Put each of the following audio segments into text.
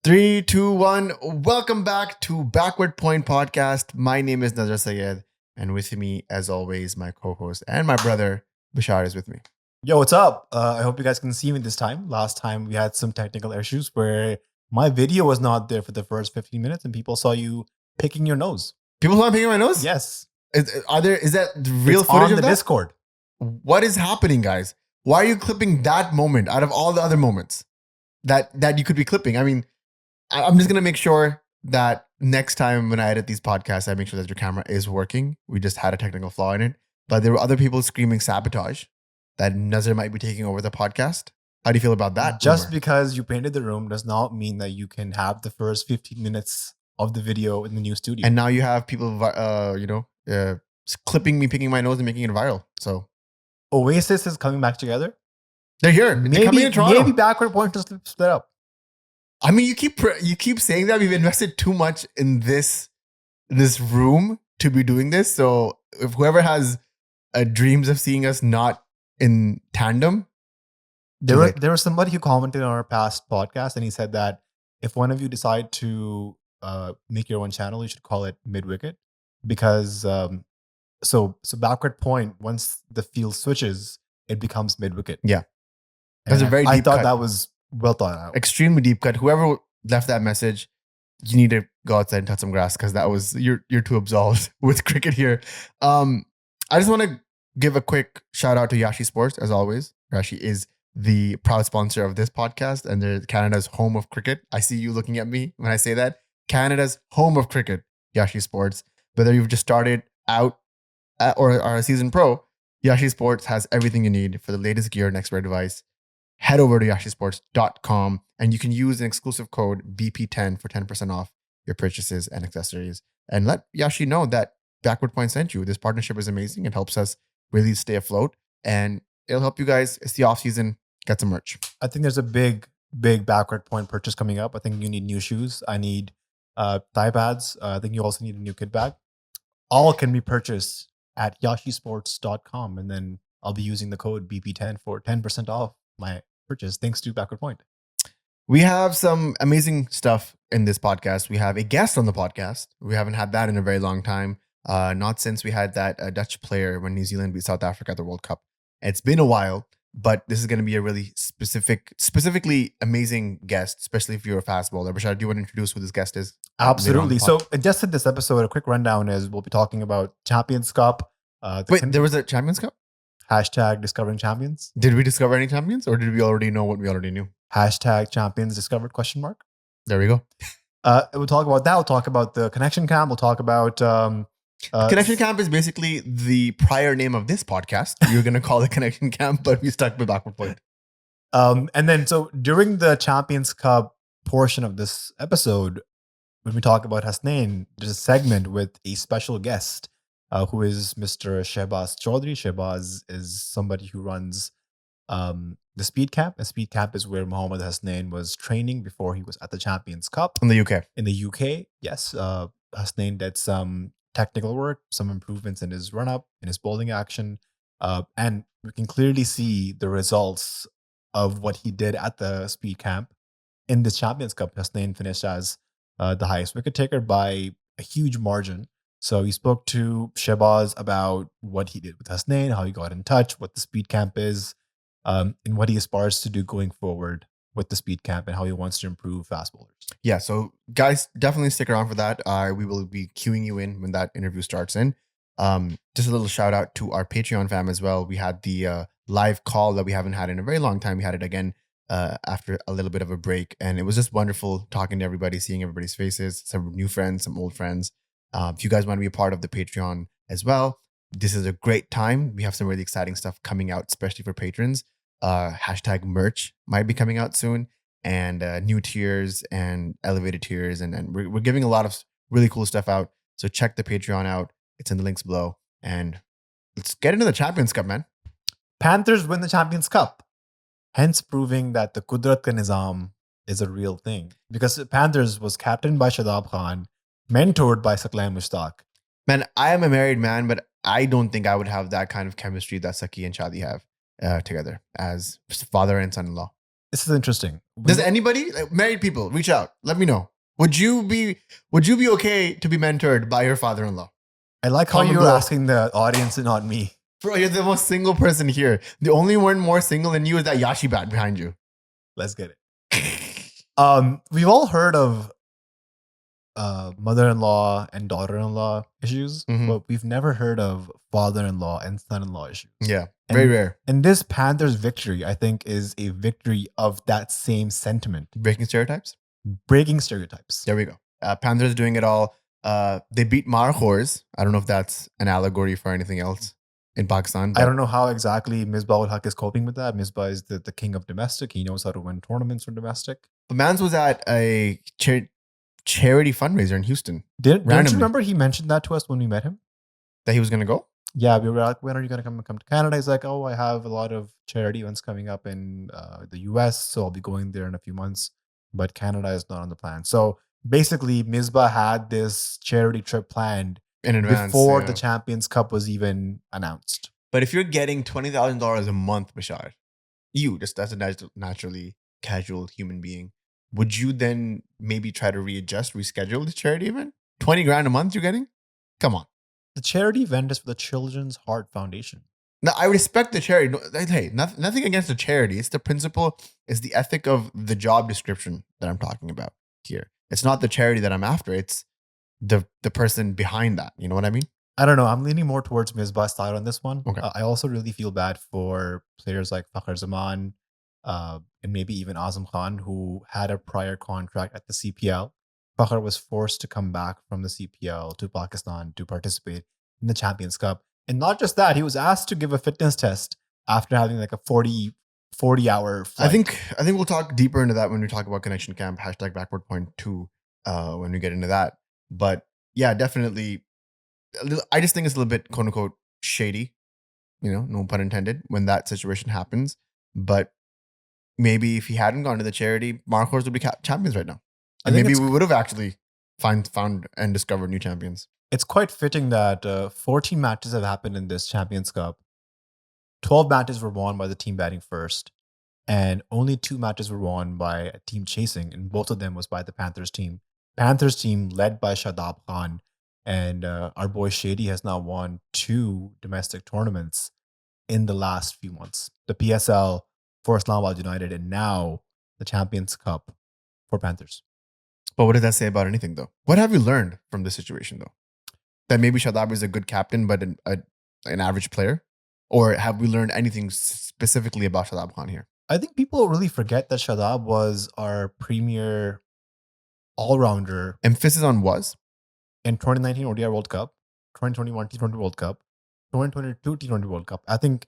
Three, two, one. Welcome back to Backward Point Podcast. My name is Nazar Sayed, and with me, as always, my co-host and my brother Bashar is with me. Yo, what's up? I hope you guys can see me this time. Last time we had some technical issues where my video was not there for the first 15 minutes and people saw you picking your nose. People saw me picking my nose. Yes. Is that real It's footage on of the that? Discord. What is happening, guys? Why are you clipping that moment out of all the other moments that you could be clipping? I mean, I'm just gonna make sure that next time when I edit these podcasts, I make sure that your camera is working. We just had a technical flaw in it, but there were other people screaming sabotage that Nazar might be taking over the podcast. How do you feel about that? Just rumor? because you painted the room does not mean that you can have the first 15 minutes of the video in the new studio. And now you have people, clipping me, picking my nose, and making it viral. So Oasis is coming back together. they're here. They're coming in Toronto. Maybe Backward Point just split up. I mean, you keep saying that we've invested too much in this room to be doing this. So if whoever has dreams of seeing us not in tandem, There was somebody who commented on our past podcast, and he said that if one of you decide to make your own channel, you should call it Mid Wicket, because so Backward Point, once the field switches, it becomes Mid Wicket. Yeah. That's And a very I deep thought cut. that was well thought out. Extremely deep cut. Whoever left that message, you need to go outside and touch some grass because that was you're too absolved with cricket here. I just want to give a quick shout out to Yashi Sports as always. Yashi is the proud sponsor of this podcast and they're Canada's home of cricket. I see you looking at me when I say that. Canada's home of cricket, Yashi Sports. Whether you've just started out or are a seasoned pro, Yashi Sports has everything you need for the latest gear and expert advice. Head over to yashisports.com and you can use an exclusive code BP10 for 10% off your purchases and accessories. And let Yashi know that Backward Point sent you. This partnership is amazing. It helps us really stay afloat and it'll help you guys. It's the off season. Get some merch. I think there's a big Backward Point purchase coming up. I think you need new shoes. I need thigh pads. I think you also need a new kit bag. All can be purchased at yashisports.com, and then I'll be using the code BP10 for 10% off my purchase, thanks to Backward Point. We have some amazing stuff in this podcast. We have a guest on the podcast. We haven't had that in a very long time. Not since we had that Dutch player when New Zealand beat South Africa at the World Cup. It's been a while, but this is going to be a really specifically amazing guest, especially if you're a fast bowler. Bashar, do you want to introduce who this guest is? Absolutely. So just in this episode, a quick rundown is we'll be talking about Champions Cup. There was a Champions Cup? Hashtag Discovering Champions. Did we discover any champions or did we already know what we already knew? Hashtag Champions Discovered ? There we go. We'll talk about that. We'll talk about the Connection Camp. We'll talk about... Connection Camp is basically the prior name of this podcast. You're going to call it Connection Camp, but we stuck with Backward Point. And then, so during the Champions Cup portion of this episode, when we talk about Hasnain, there's a segment with a special guest who is Mr. Shahbaz Choudhry. Shahbaz is somebody who runs the Speedcamp. And Speedcamp is where Mohammad Hasnain was training before he was at the Champions Cup. In the UK. In the UK, yes. Hasnain did some technical work, some improvements in his run-up, in his bowling action. And we can clearly see the results of what he did at the Speed Camp in this Champions Cup. Hasnain finished as the highest wicket taker by a huge margin. So he spoke to Shahbaz about what he did with Hasnain, how he got in touch, what the Speed Camp is, and what he aspires to do going forward with the Speed Camp and how he wants to improve fast bowlers. Yeah, so guys, definitely stick around for that. We will be queuing you in when that interview starts in. Just a little shout out to our Patreon fam as well. We had the live call that we haven't had in a very long time. We had it again after a little bit of a break. And it was just wonderful talking to everybody, seeing everybody's faces, some new friends, some old friends. If you guys want to be a part of the Patreon as well, this is a great time. We have some really exciting stuff coming out, especially for patrons. Hashtag merch might be coming out soon. And new tiers and elevated tiers. And we're giving a lot of really cool stuff out. So check the Patreon out. It's in the links below. And let's get into the Champions Cup, man. Panthers win the Champions Cup, hence proving that the Kudrat ka Nizam is a real thing. Because Panthers was captained by Shadab Khan, mentored by Saqlain Mushtaq. Man, I am a married man, but I don't think I would have that kind of chemistry that Saki and Shadi have together as father and son-in-law. This is interesting. Does anybody, married people, reach out? Let me know. Would you be okay to be mentored by your father-in-law? I like how Comment you're below. asking the audience and not me. Bro, you're the most single person here. The only one more single than you is that Yashi bat behind you. Let's get it. We've all heard of mother-in-law and daughter-in-law issues, Mhm. but we've never heard of father-in-law and son-in-law issues. Yeah, very rare. And this Panthers victory, I think, is a victory of that same sentiment. Breaking stereotypes. Breaking stereotypes. There we go. Panthers doing it all. They beat Markhors. I don't know if that's an allegory for anything else in Pakistan. I don't know how exactly Misbah ul Haq is coping with that. Misbah is the king of domestic. He knows how to win tournaments from domestic. But Mans was at a charity fundraiser in Houston. Didn't you Randomly. remember he mentioned that to us when we met him? That he was going to go? Yeah, we were like, when are you going to come to Canada? He's like, oh, I have a lot of charity events coming up in the US, so I'll be going there in a few months. But Canada is not on the plan. So basically, Misbah had this charity trip planned In advance. before yeah. the Champions Cup was even announced. But if you're getting $20,000 a month, Bashar, you, just as a naturally casual human being, would you then maybe try to reschedule the charity event? 20 grand a month you're getting? Come on. The charity event is for the Children's Heart Foundation. Now, I respect the charity. No, hey, nothing against the charity. It's the principle, it's the ethic of the job description that I'm talking about here. It's not the charity that I'm after. It's the person behind that. You know what I mean? I don't know. I'm leaning more towards Misbah's side on this one. Okay. I also really feel bad for players like Fakhar Zaman and maybe even Azam Khan, who had a prior contract at the CPL. Fakhar was forced to come back from the CPL to Pakistan to participate in the Champions Cup. And not just that, he was asked to give a fitness test after having like a 40-hour flight. I think we'll talk deeper into that when we talk about Connection Camp, #backward.2, when we get into that. But yeah, definitely. I just think it's a little bit, quote unquote, shady, no pun intended, when that situation happens. But maybe if he hadn't gone to the charity, Markhors would be champions right now. And maybe we would have actually found and discovered new champions. It's quite fitting that 14 matches have happened in this Champions Cup. 12 matches were won by the team batting first, and only 2 matches were won by a team chasing, and both of them was by the Panthers team. Panthers team led by Shadab Khan, and our boy Shady has now won 2 domestic tournaments in the last few months. The PSL for Islamabad United, and now the Champions Cup for Panthers. But what does that say about anything, though? What have we learned from this situation, though? That maybe Shadab is a good captain, but an average player? Or have we learned anything specifically about Shadab Khan here? I think people really forget that Shadab was our premier all-rounder. Emphasis on was? In 2019 ODI World Cup, 2021 T20 World Cup, 2022 T20 World Cup. I think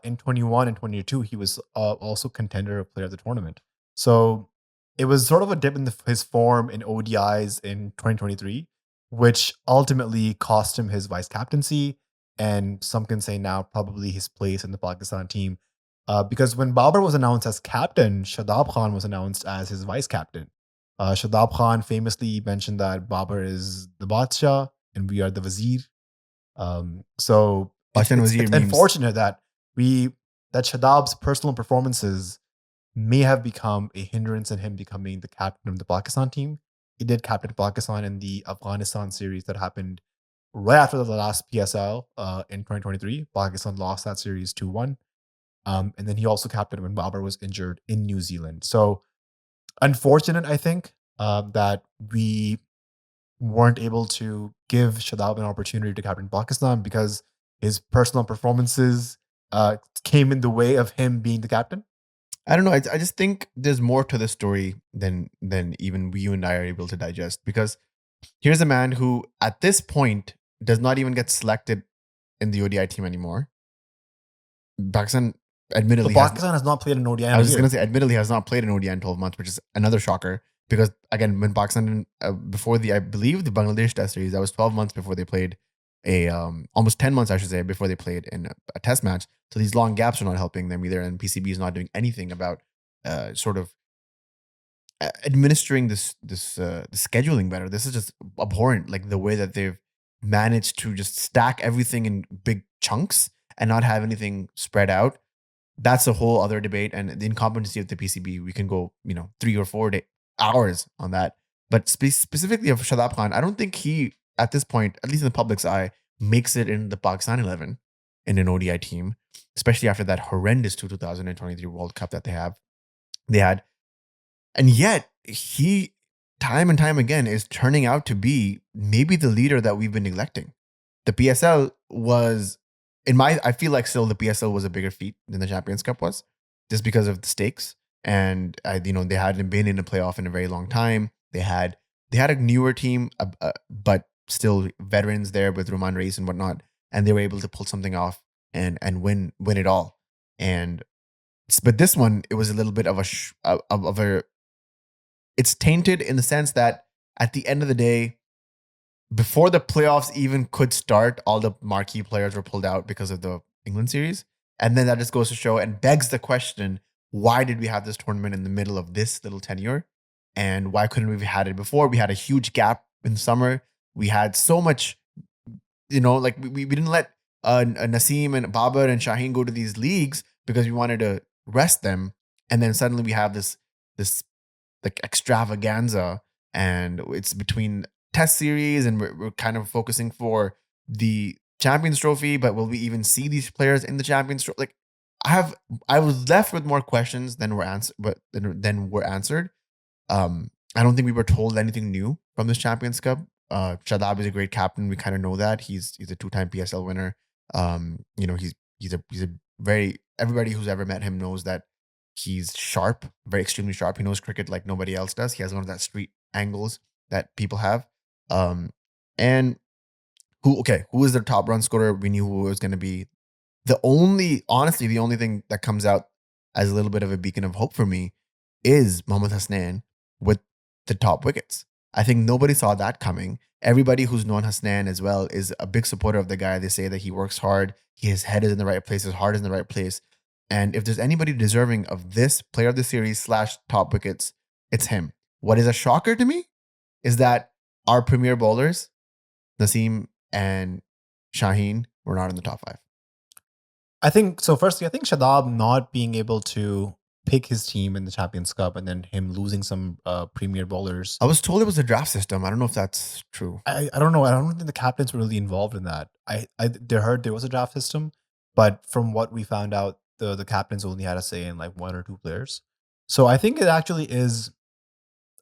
in 21 and 22, he was also contender of player of the tournament. So it was sort of a dip in his form in ODIs in 2023, which ultimately cost him his vice captaincy. And some can say now probably his place in the Pakistan team. Because when Babar was announced as captain, Shadab Khan was announced as his vice captain. Shadab Khan famously mentioned that Babar is the Badshah and we are the Wazir. So it's unfortunate that Shadab's personal performances may have become a hindrance in him becoming the captain of the Pakistan team. He did captain Pakistan in the Afghanistan series that happened right after the last PSL in 2023. Pakistan lost that series 2-1. And then he also captained when Babar was injured in New Zealand. So unfortunate, I think, that we weren't able to give Shadab an opportunity to captain Pakistan because his personal performances came in the way of him being the captain. I don't know. I just think there's more to the story than even you and I are able to digest. Because here's a man who, at this point, does not even get selected in the ODI team anymore. Pakistan, admittedly, Pakistan has not played an ODI. I was just going to say, admittedly, has not played an ODI in 12 months, which is another shocker. Because again, when Pakistan before I believe the Bangladesh Test series, that was 12 months before they played almost 10 months, I should say, before they played in a test match. So these long gaps are not helping them either, and PCB is not doing anything about sort of administering the scheduling better. This is just abhorrent, like the way that they've managed to just stack everything in big chunks and not have anything spread out. that's a whole other debate. And the incompetency of the PCB, we can go, 3 or 4 hours on that. But specifically of Shadab Khan, I don't think he, at this point, at least in the public's eye, makes it in the Pakistan 11 in an ODI team, especially after that horrendous 2023 World Cup that they had. And yet, he, time and time again, is turning out to be maybe the leader that we've been neglecting. The PSL was, I feel like still the PSL was a bigger feat than the Champions Cup was, just because of the stakes. And they hadn't been in a playoff in a very long time. They had a newer team, but still veterans there with Roman Reis and whatnot, and they were able to pull something off and win it all. But this one, it was a little bit of a it's tainted in the sense that at the end of the day, before the playoffs even could start, all the marquee players were pulled out because of the England series. And then that just goes to show and begs the question, why did we have this tournament in the middle of this little tenure? And why couldn't we have had it before? We had a huge gap in summer. We had so much, like we didn't let Naseem and Babar and Shaheen go to these leagues because we wanted to rest them. And then suddenly we have this like extravaganza, and it's between test series and we're kind of focusing for the Champions Trophy, but will we even see these players in the Champions Trophy? Like I was left with more questions than were answered. I don't think we were told anything new from this Champions Cup. Shadab is a great captain. We kind of know that he's a 2-time PSL winner. He's a very, everybody who's ever met him knows that he's sharp, very extremely sharp. He knows cricket like nobody else does. He has one of that street angles that people have. And who is their top run scorer? We knew who it was going to be. Honestly, the only thing that comes out as a little bit of a beacon of hope for me is Mohammad Hasnain with the top wickets. I think nobody saw that coming. Everybody who's known Hasnain as well is a big supporter of the guy. They say that he works hard. His head is in the right place. His heart is in the right place. And if there's anybody deserving of this player of the series / top wickets, it's him. What is a shocker to me is that our premier bowlers, Naseem and Shaheen, were not in the top 5. I think so. Firstly, I think Shadab not being able to pick his team in the Champions Cup and then him losing some premier bowlers. I was told it was a draft system. I don't know if that's true. I don't know. I don't think the captains were really involved in that. They heard there was a draft system, but from what we found out, the captains only had a say in like 1 or 2 players. So I think it actually is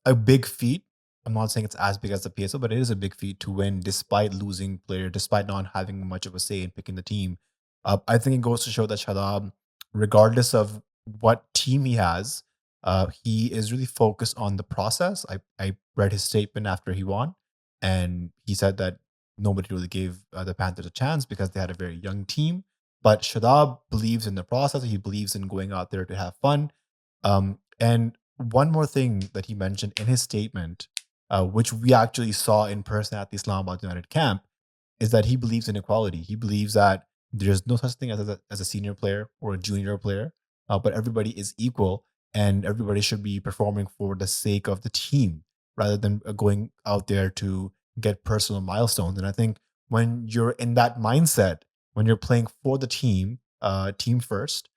a big feat. I'm not saying it's as big as the PSL, but it is a big feat to win despite losing player, despite not having much of a say in picking the team. I think it goes to show that Shadab, regardless of what team he has, he is really focused on the process. I read his statement after he won, and he said that nobody really gave the Panthers a chance because they had a very young team. But Shadab believes in the process. He believes in going out there to have fun. And one more thing that he mentioned in his statement, which we actually saw in person at the Islamabad United camp, is that he believes in equality. He believes that there's no such thing as a senior player or a junior player, but everybody is equal and everybody should be performing for the sake of the team rather than going out there to get personal milestones. And I think when you're in that mindset, when you're playing for the team, team first,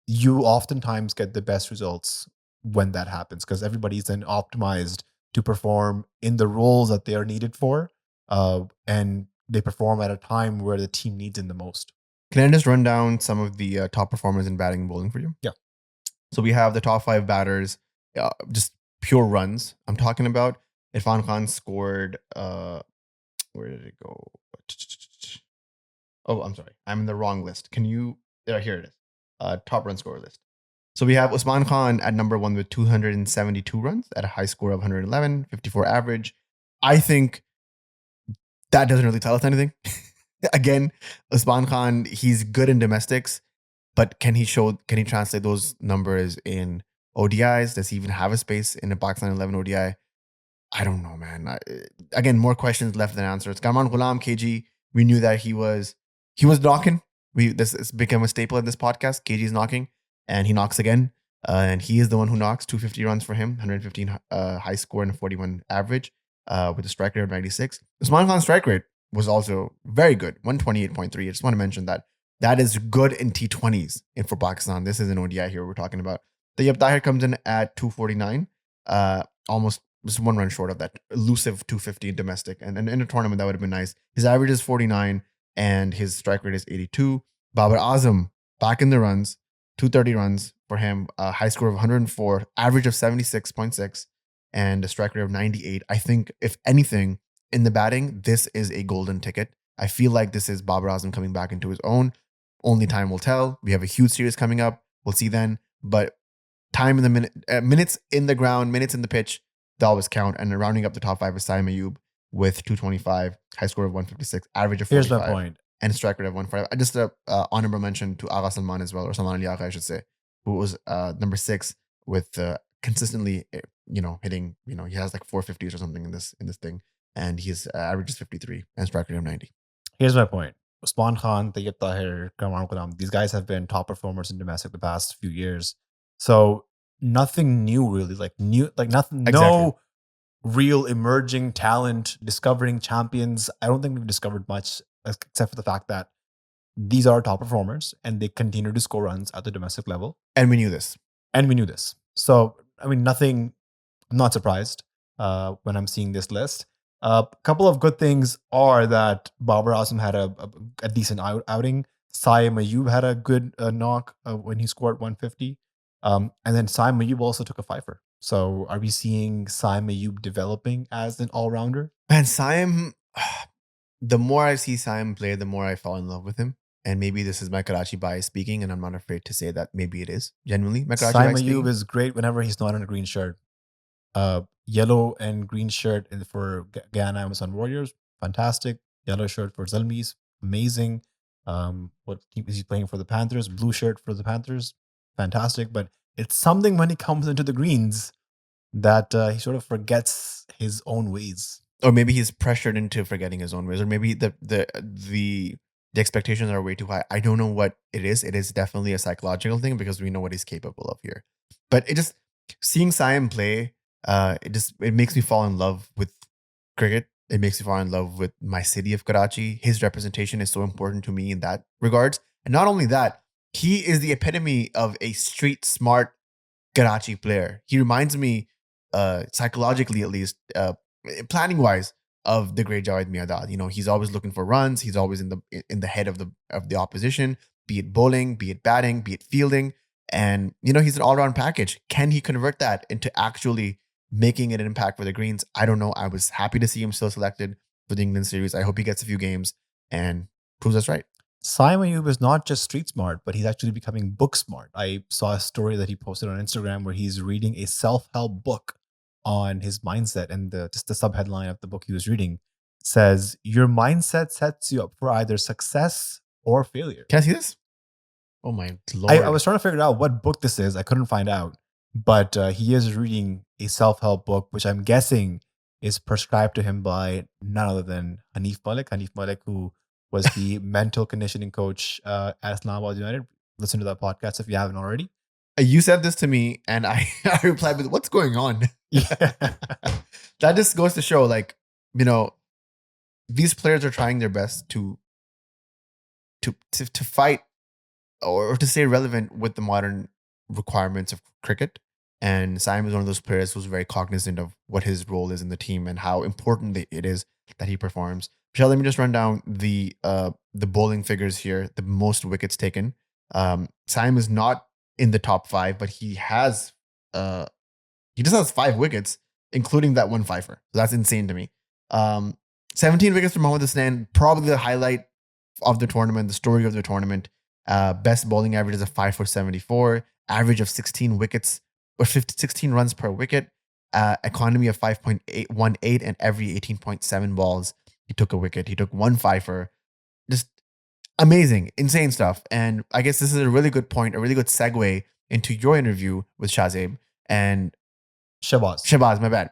you oftentimes get the best results when that happens because everybody's then optimized to perform in the roles that they are needed for. And they perform at a time where the team needs them the most. Can I just run down some of the top performers in batting and bowling for you? Yeah. So we have the top 5 batters, just pure runs. I'm talking about Irfan Khan scored, where did it go? Oh, I'm sorry. I'm in the wrong list. Here it is. Top run scorer list. So we have Usman Khan at number 1 with 272 runs at a high score of 111, 54 average. I think that doesn't really tell us anything. Again, Usman Khan, he's good in domestics, but can he translate those numbers in ODIs? Does he even have a space in a Pakistan 11 ODI? I don't know, man. Again, more questions left than answers. Kamran Ghulam, KG, we knew that he was knocking. This has become a staple of this podcast. KG's knocking, and he knocks again. And he is the one who knocks. 250 runs for him, 115 high score and a 41 average with a strike rate of 96. Usman Khan's strike rate was also very good, 128.3. I just want to mention that. That is good in T20s in for Pakistan. This is an ODI here we're talking about. Tayyab Tahir comes in at 249, almost just 1 run short of that elusive 250 in domestic. And in a tournament, that would have been nice. His average is 49 and his strike rate is 82. Babar Azam back in the runs, 230 runs for him, a high score of 104, average of 76.6, and a strike rate of 98. I think, if anything, in the batting, this is a golden ticket. I feel like this is Babar Azam coming back into his own. Only time will tell. We have a huge series coming up. We'll see then. But time in the minutes in the ground, minutes in the pitch, they always count. And rounding up the top 5 is Saim Ayub with 225, high score of 156, average of 45. Here's my point. And strike rate of 145. I just honorable mention to Agha Salman as well, or Salman Ali Agha, I should say, who was number 6 with consistently, hitting. He has like 450s or something in this thing, and his average is 53 and strike rate of 90. Here's my point. Usman Khan, Tayyab Tahir, Kamran Qadam, these guys have been top performers in domestic the past few years. So nothing new, really. Nothing. Exactly. No real emerging talent, discovering champions. I don't think we've discovered much, except for the fact that these are top performers and they continue to score runs at the domestic level. And we knew this. So, I mean, nothing. I'm not surprised when I'm seeing this list. A couple of good things are that Babar Azam had a decent outing. Saim Ayub had a good knock when he scored 150. And then Saim Ayub also took a fifer. So are we seeing Saim Ayub developing as an all-rounder? Man, Saim, the more I see Saim play, the more I fall in love with him. And maybe this is my Karachi bias speaking, and I'm not afraid to say that maybe it is genuinely my Karachi Saim bias Ayub speaking. is great whenever he's not in a green shirt. Yellow and green shirt for Guyana Amazon Warriors, fantastic. Yellow shirt for Zalmis, amazing. What team is he playing for? The Panthers. Blue shirt for the Panthers, fantastic. But it's something when he comes into the greens that he sort of forgets his own ways. Or maybe he's pressured into forgetting his own ways, or maybe the expectations are way too high. I don't know what it is. It is definitely a psychological thing because we know what he's capable of here. But it just seeing Saim play, it makes me fall in love with cricket. It makes me fall in love with my city of Karachi. His representation is so important to me in that regards. And not only that, he is the epitome of a street smart Karachi player. He reminds me, psychologically at least, planning wise, of the great Javed Miandad. He's always looking for runs. He's always in the head of the opposition, be it bowling, be it batting, be it fielding. And he's an all-round package. Can he convert that into actually making an impact for the Greens? I don't know. I was happy to see him still selected for the England series. I hope he gets a few games and proves us right. Saim Ayub is not just street smart, but he's actually becoming book smart. I saw a story that he posted on Instagram where he's reading a self-help book on his mindset, and just the subheadline of the book he was reading says, "Your mindset sets you up for either success or failure." Can I see this? Oh my Lord. I was trying to figure out what book this is. I couldn't find out, but he is reading a self-help book, which I'm guessing is prescribed to him by none other than Hanif Malik, who was the mental conditioning coach at Islamabad United. Listen to that podcast if you haven't already. You said this to me, and I replied with, "What's going on?" Yeah. That just goes to show, these players are trying their best to fight or to stay relevant with the modern requirements of cricket. And Saim is one of those players who's very cognizant of what his role is in the team and how important it is that he performs. Michelle, let me just run down the bowling figures here. The most wickets taken. Saim is not in the top 5, but he just has 5 wickets, including that one fifer. So that's insane to me. 17 wickets from Mohammad Hasnain, probably the highlight of the tournament, the story of the tournament. Best bowling average is a 5 for 74, average of 16 wickets or 16 runs per wicket, economy of 5.818, and every 18.7 balls he took a wicket. He took one fifer. Just amazing, insane stuff. And I guess this is a really good point, a really good segue into your interview with Shahzeb and Shahbaz, my bad.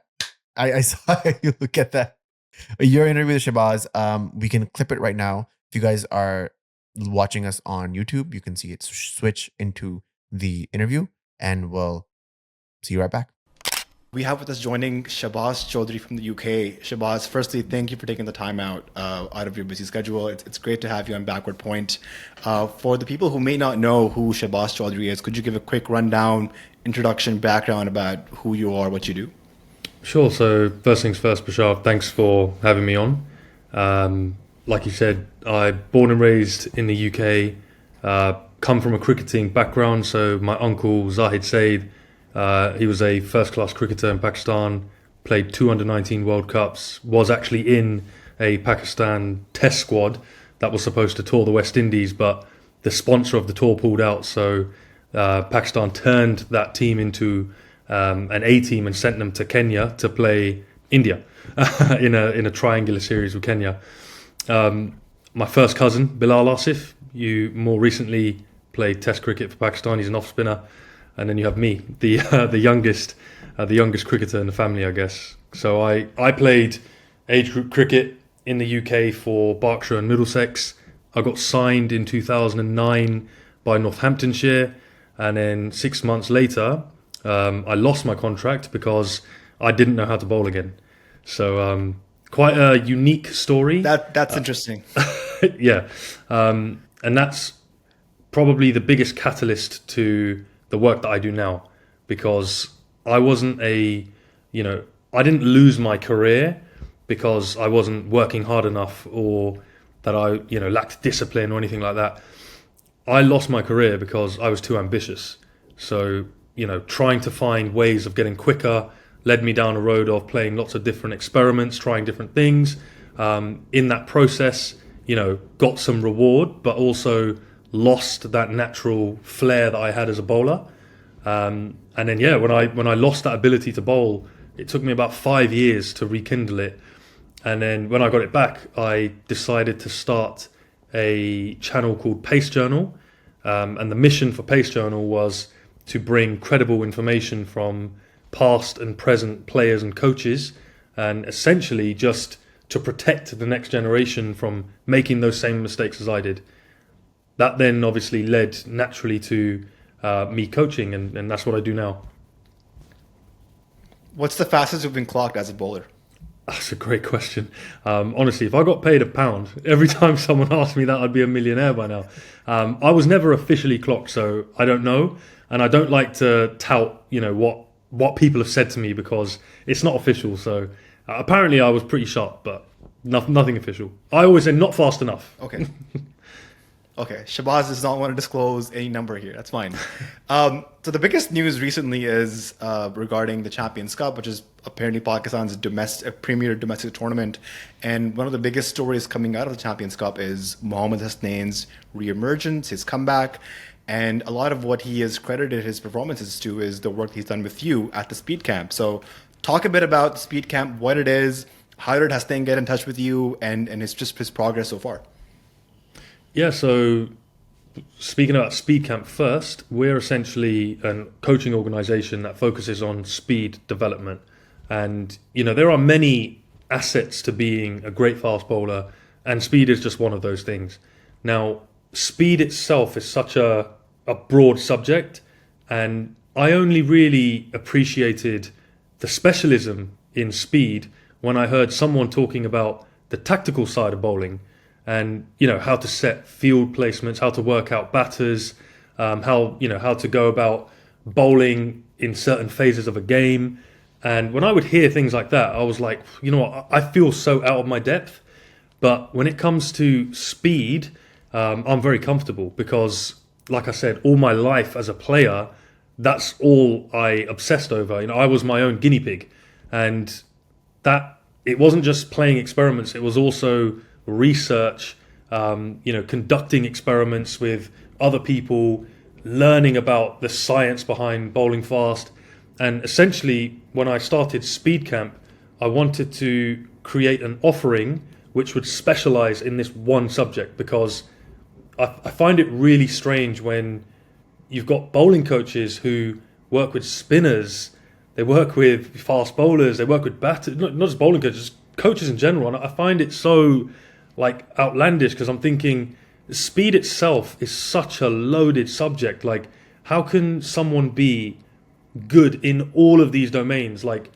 I saw you look at that. Your interview with Shahbaz. We can clip it right now. If you guys are watching us on YouTube, you can see it switch into the interview, and we'll see you right back. We have with us joining Shahbaz Choudhry from the UK. Shahbaz, firstly, thank you for taking the time out of your busy schedule. It's great to have you on Backward Point. For the people who may not know who Shahbaz Choudhry is, could you give a quick rundown, introduction, background about who you are, what you do? Sure. So first things first, Bashar, thanks for having me on. Like you said, I born and raised in the UK, come from a cricketing background. So my uncle Zahid Saeed, he was a first-class cricketer in Pakistan, played two under-19 World Cups, was actually in a Pakistan test squad that was supposed to tour the West Indies, but the sponsor of the tour pulled out. So Pakistan turned that team into an A team and sent them to Kenya to play India in a triangular series with Kenya. My first cousin, Bilal Asif, you more recently played Test cricket for Pakistan. He's an off spinner, and then you have me, the youngest cricketer in the family, I guess. So I played age group cricket in the UK for Berkshire and Middlesex. I got signed in 2009 by Northamptonshire, and then 6 months later, I lost my contract because I didn't know how to bowl again. So quite a unique story. That's interesting. Yeah, and that's probably the biggest catalyst to the work that I do now, because I wasn't I didn't lose my career because I wasn't working hard enough or that I lacked discipline or anything like that. I lost my career because I was too ambitious. So trying to find ways of getting quicker led me down a road of playing lots of different experiments, trying different things. In that process, got some reward, but also lost that natural flair that I had as a bowler. And then, when I lost that ability to bowl, it took me about 5 years to rekindle it. And then when I got it back, I decided to start a channel called Pace Journal. And the mission for Pace Journal was to bring credible information from past and present players and coaches, and essentially just to protect the next generation from making those same mistakes as I did. That then obviously led naturally to me coaching, and that's what I do now. What's the fastest you've been clocked as a bowler? That's a great question. Honestly, if I got paid £1 every time someone asked me that, I'd be a millionaire by now. I was never officially clocked, so I don't know, and I don't like to tout, what people have said to me because it's not official. So apparently, I was pretty sharp, but nothing official. I always say not fast enough. Okay. Okay, Shahbaz does not want to disclose any number here. That's fine. So the biggest news recently is regarding the Champions Cup, which is apparently Pakistan's premier domestic tournament. And one of the biggest stories coming out of the Champions Cup is Mohammad Hasnain's reemergence, his comeback. And a lot of what he has credited his performances to is the work he's done with you at the Speedcamp. So talk a bit about the Speedcamp, what it is, how did Hasnain get in touch with you, and his progress so far. Yeah, so speaking about Speedcamp first, we're essentially a coaching organization that focuses on speed development. And, there are many assets to being a great fast bowler, and speed is just one of those things. Now, speed itself is such a broad subject, and I only really appreciated the specialism in speed when I heard someone talking about the tactical side of bowling. And how to set field placements, how to work out batters, how to go about bowling in certain phases of a game. And when I would hear things like that, I was like, I feel so out of my depth. But when it comes to speed, I'm very comfortable because, like I said, all my life as a player, that's all I obsessed over. I was my own guinea pig, and that it wasn't just playing experiments; it was also research, conducting experiments with other people, learning about the science behind bowling fast. And essentially, when I started Speedcamp, I wanted to create an offering which would specialize in this one subject, because I find it really strange when you've got bowling coaches who work with spinners, they work with fast bowlers, they work with batters, not just bowling coaches, coaches in general. And I find it so outlandish, because I'm thinking speed itself is such a loaded subject. Like, how can someone be good in all of these domains. Like,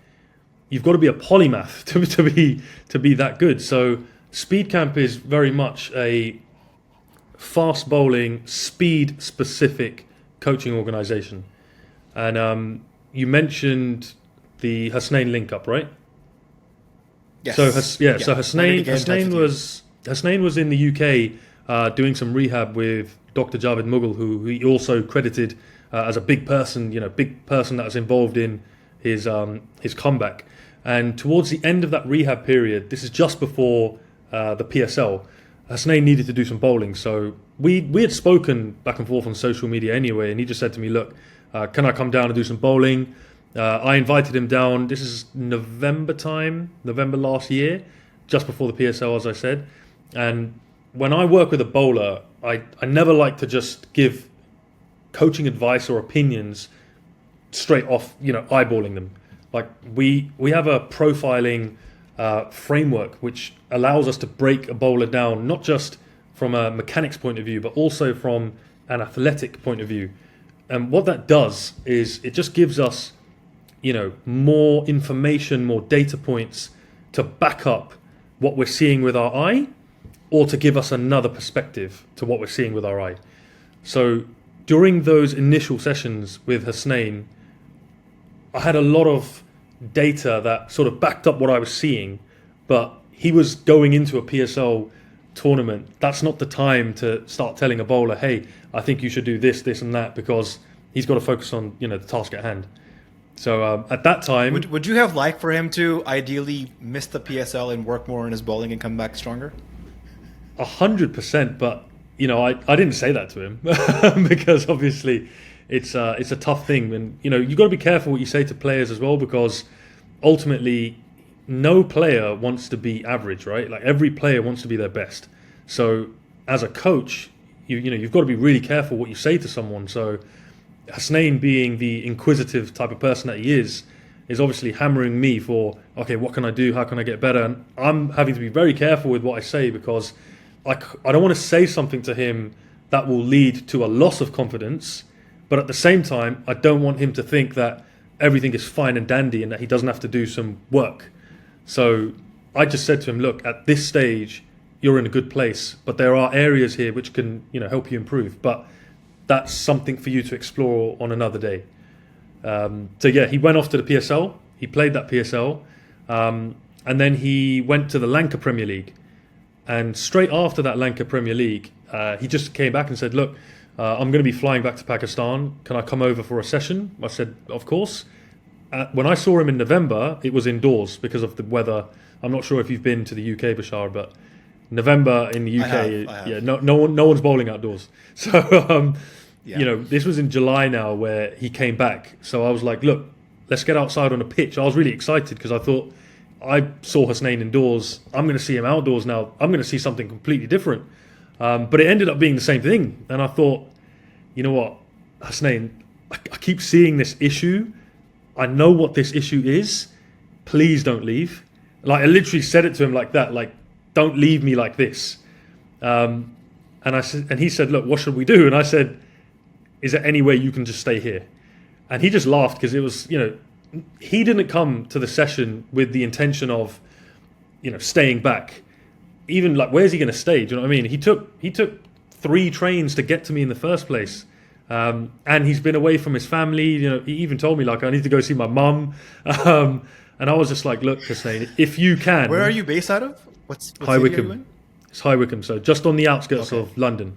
you've got to be a polymath to be that good. So Speedcamp is very much a fast bowling, speed specific coaching organization. And you mentioned the Hasnain link up, right? Yes. So Yeah. so Hasnain was in the UK doing some rehab with Dr. Javed Mughal, who he also credited as a big person that was involved in his comeback. And towards the end of that rehab period, this is just before the PSL, Hasnain needed to do some bowling. So we had spoken back and forth on social media anyway, and he just said to me, look, can I come down and do some bowling? I invited him down. This is November last year, just before the PSL, as I said. And when I work with a bowler, I never like to just give coaching advice or opinions straight off, eyeballing them. Like, we have a profiling framework which allows us to break a bowler down, not just from a mechanics point of view, but also from an athletic point of view. And what that does is it just gives us, more information, more data points to back up what we're seeing with our eye, or to give us another perspective to what we're seeing with our eye. So during those initial sessions with Hasnain, I had a lot of data that sort of backed up what I was seeing, but he was going into a PSL tournament. That's not the time to start telling a bowler, hey, I think you should do this, this and that, because he's got to focus on, the task at hand. So at that time... Would you have liked for him to ideally miss the PSL and work more on his bowling and come back stronger? 100%, but, I didn't say that to him because obviously it's a tough thing. And, you've got to be careful what you say to players as well, because ultimately no player wants to be average, right? Like, every player wants to be their best. So as a coach, you've got to be really careful what you say to someone. So Hasnain, being the inquisitive type of person that he is obviously hammering me for, okay, what can I do? How can I get better? And I'm having to be very careful with what I say, because I don't want to say something to him that will lead to a loss of confidence. But at the same time, I don't want him to think that everything is fine and dandy and that he doesn't have to do some work. So I just said to him, look, at this stage, you're in a good place, but there are areas here which can, help you improve. But that's something for you to explore on another day. So yeah, he went off to the PSL. He played that PSL. And then he went to the Lanka Premier League. And straight after that Lanka Premier League, he just came back and said, look, I'm going to be flying back to Pakistan. Can I come over for a session? I said, of course. When I saw him in November, it was indoors because of the weather. I'm not sure if you've been to the UK, Bashar, but November in the UK, I have. yeah, no one's bowling outdoors. So, this was in July now where he came back. So I was like, look, let's get outside on a pitch. I was really excited because I thought, I saw Hasnain indoors. I'm going to see him outdoors now. I'm going to see something completely different. But it ended up being the same thing. And I thought, you know what, Hasnain, I keep seeing this issue. I know what this issue is. Please don't leave. Like, I literally said it to him like that. Like, don't leave me like this. And he said, look, what should we do? And I said, is there any way you can just stay here? And he just laughed, because it was, he didn't come to the session with the intention of, staying back. Even like, where's he going to stay? Do you know what I mean? He took 3 trains to get to me in the first place. And he's been away from his family. He even told me, like, I need to go see my mum. And I was just like, look, Hasnain, if you can. Where are you based out of? What's High city are you Wycombe. in? It's High Wycombe, so just on the outskirts of London.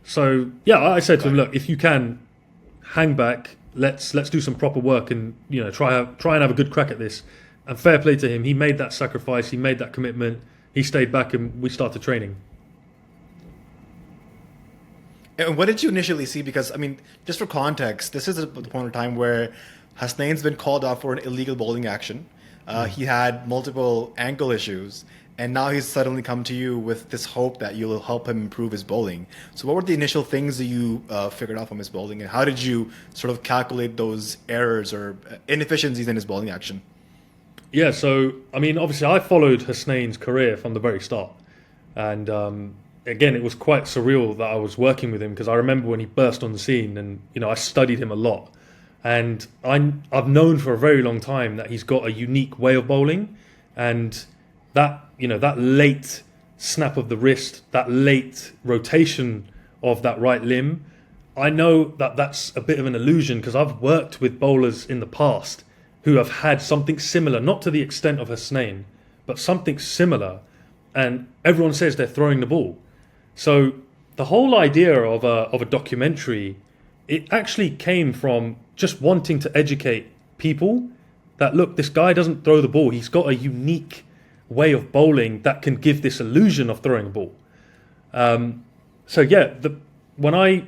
So yeah, I said to him, look, if you can, hang back. Let's do some proper work and try and have a good crack at this. And fair play to him, he made that sacrifice, he made that commitment. He stayed back and we started training. And what did you initially see? Because, just for context, this is the point in time where Hasnain's been called out for an illegal bowling action. He had multiple ankle issues, and now he's suddenly come to you with this hope that you'll help him improve his bowling. So what were the initial things that you figured out from his bowling, and how did you sort of calculate those errors or inefficiencies in his bowling action? Yeah, so, obviously I followed Hasnain's career from the very start. And again, it was quite surreal that I was working with him, because I remember when he burst on the scene and, I studied him a lot. And I've known for a very long time that he's got a unique way of bowling, and that that late snap of the wrist, that late rotation of that right limb, I know that that's a bit of an illusion because I've worked with bowlers in the past who have had something similar, not to the extent of Hasnain, but something similar, and everyone says they're throwing the ball. So the whole idea of a documentary, it actually came from just wanting to educate people that, look, this guy doesn't throw the ball. He's got a unique way of bowling that can give this illusion of throwing a ball. So yeah, when I,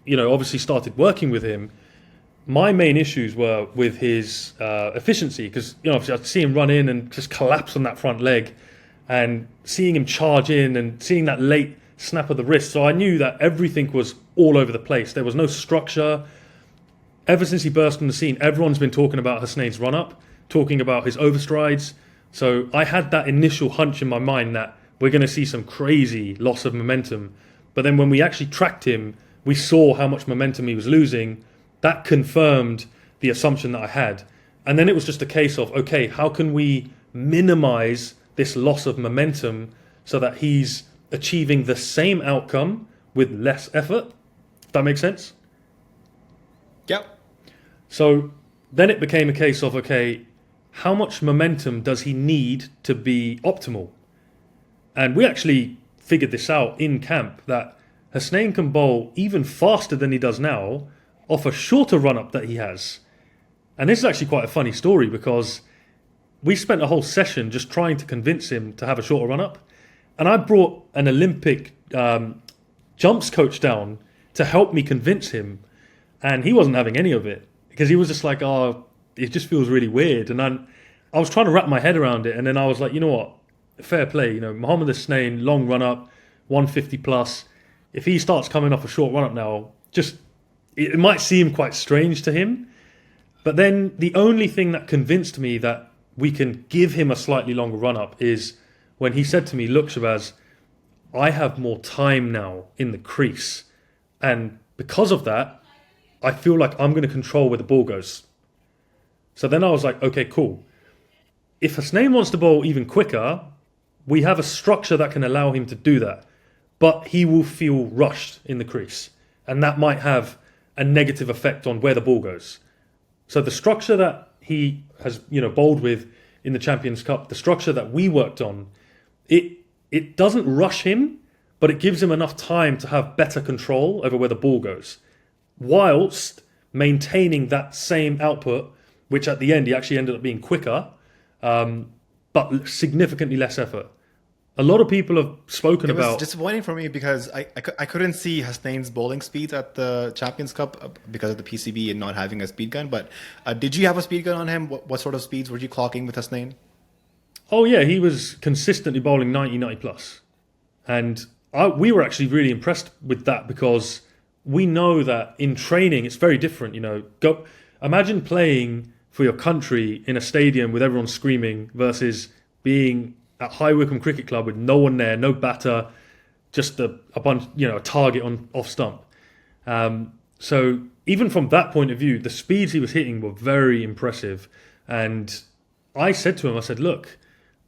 obviously started working with him, my main issues were with his efficiency, because obviously I'd see him run in and just collapse on that front leg, and seeing him charge in and seeing that late snap of the wrist. So I knew that everything was all over the place. There was no structure. Ever since he burst on the scene, everyone's been talking about Hasnain's run-up, talking about his overstrides. So I had that initial hunch in my mind that we're going to see some crazy loss of momentum. But then when we actually tracked him, we saw how much momentum he was losing. That confirmed the assumption that I had. And then it was just a case of, okay, how can we minimize this loss of momentum so that he's achieving the same outcome with less effort? If that makes sense? Yep. So then it became a case of, okay, how much momentum does he need to be optimal? And we actually figured this out in camp, that Hasnain can bowl even faster than he does now off a shorter run-up that he has. And this is actually quite a funny story, because we spent a whole session just trying to convince him to have a shorter run-up. And I brought an Olympic jumps coach down to help me convince him. And he wasn't having any of it, because he was just like, oh, it just feels really weird. And I was trying to wrap my head around it. And then I was like, you know what? Fair play. Mohammad Hasnain, long run-up, 150 plus. If he starts coming off a short run-up now, it might seem quite strange to him. But then the only thing that convinced me that we can give him a slightly longer run-up is when he said to me, look, Shahbaz, I have more time now in the crease. And because of that, I feel like I'm going to control where the ball goes. So then I was like, okay, cool. If Hasnain wants to bowl even quicker, we have a structure that can allow him to do that. But he will feel rushed in the crease. And that might have a negative effect on where the ball goes. So the structure that he has, bowled with in the Champions Cup, the structure that we worked on, it doesn't rush him, but it gives him enough time to have better control over where the ball goes, whilst maintaining that same output, which at the end he actually ended up being quicker, but significantly less effort. A lot of people have spoken about... It was disappointing for me because I couldn't see Hasnain's bowling speeds at the Champions Cup because of the PCB and not having a speed gun. But did you have a speed gun on him? What sort of speeds were you clocking with Hasnain? Oh, yeah, he was consistently bowling 90 plus. And we were actually really impressed with that, because we know that in training it's very different. Imagine playing for your country in a stadium with everyone screaming versus being at High Wycombe Cricket Club with no one there, no batter, just a bunch, a target on off stump. So even from that point of view, the speeds he was hitting were very impressive. And I said to him, I said, look,